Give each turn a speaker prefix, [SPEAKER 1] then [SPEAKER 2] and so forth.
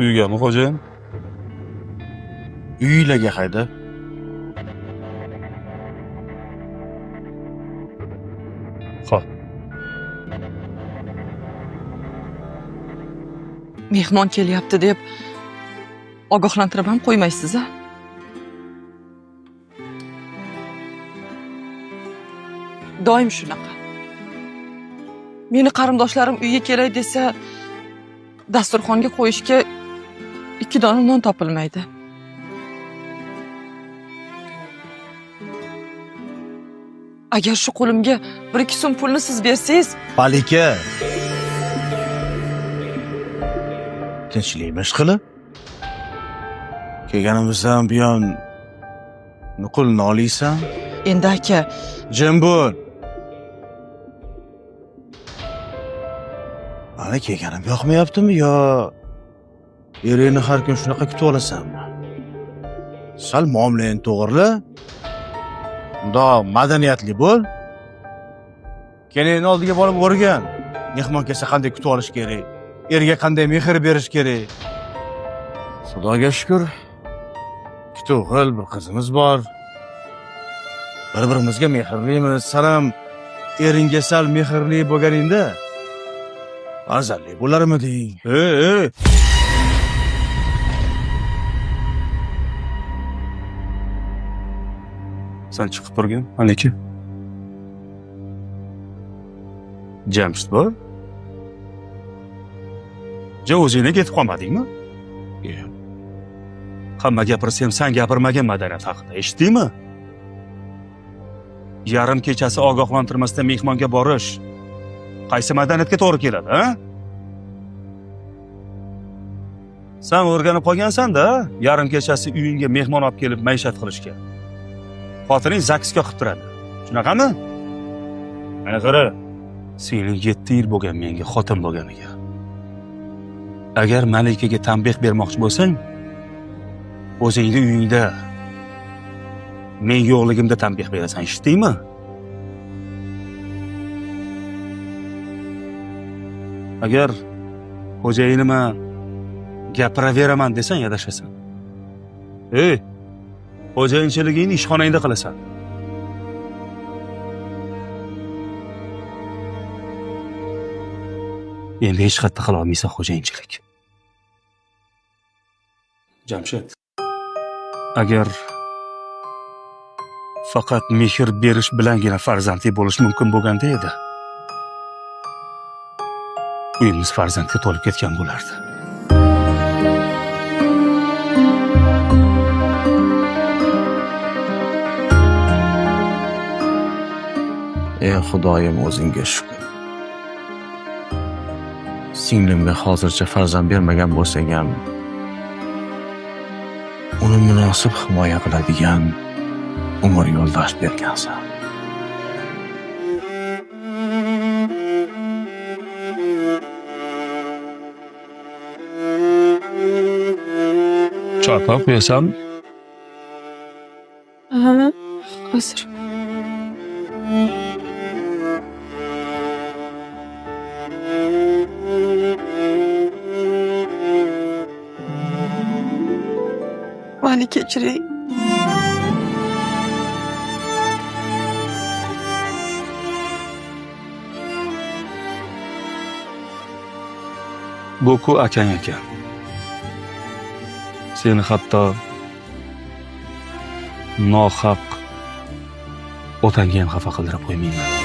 [SPEAKER 1] Uygami xo'jayin?
[SPEAKER 2] Uylarga hayda.
[SPEAKER 1] Xo'p.
[SPEAKER 3] Mehmon kelyapti deb ogohlantirib ham qo'ymaysiz-a? Doim shunaqa. Meni qarindoshlarim uyga kelay desa, dasturxonga qo'yishga 2 dona non topilmaydi. Agar shu qo'limga 1-2 so'm pulni siz bersangiz,
[SPEAKER 2] Malika. Tinchlikmish qilib. Kelganimizdan buyon nuqulni olaysan?
[SPEAKER 3] endi aka,
[SPEAKER 2] Jim bo'l. Ana kelganim yoqmayaptimi yo eringni har kun shunaqa kutib olasanmi? Sal muomalangni to'g'rila. Bundoq madaniyatli bo'l. Keling oldiga borib o'rgan. Mehmon kelsa qanday kutib olish kerak? Erga qanday mehr berish kerak? Xudoga shukr. Ikkita o'g'il, bir qizimiz bor. Bir-birimizga mehrlimiz. Sen ham eringga sal mehrli bo'lganingda farzandli bo'larmiding? Ey!
[SPEAKER 1] Sen chiqib turgin, Malika. Jamshid bor? O'zingga ketib qolmadingmi?
[SPEAKER 2] Yo'q.
[SPEAKER 1] Hamma gapirsam sen gapirmagan madaniyat haqida, eshitdingmi? Yarim kechasi ogohlantirmasdan mehmonga borish qaysi madaniyatga to'g'ri keladi, ha? Sen o'rganib qolgansan-da, yarim kechasi uyingga mehmon olib kelib maishat qilishga. Xotining zaksga qilib turadi. Shunaqami? Mana qara, sening 7 yil bo'lgan menga xotin bo'lganiga. Agar Malikaga tanbeh bermoqchi bo'lsang, o'zingni uyingda men yo'qligimda tanbeh berasan, eshitdingmi? Agar xo'jayinima gapiraveraman desang, adashasan. Ey, xo'jayinchiligingni ishxonangda qilasan. Endi hech qayerda qila olmaysan xo'jayinchilik. Jamshid, agar faqat mehr berish bilangina farzandli bo'lish mumkin bo'lganda edi, uyimiz farzandga to'lib ketgan bo'lardi.
[SPEAKER 2] Ey Xudoyim, o'zingga shukr. Singlimga hozircha farzand bermagan bo'lsang ham uni munosib himoya qiladigan umr yo'ldosh bergansan.
[SPEAKER 1] Choy qo'yasan?
[SPEAKER 3] ha, hozir. Mani kechiring.
[SPEAKER 1] Bu-ku akang ekan. Seni hatto nohaq otangga ham xafa qildirib qo'ymayman.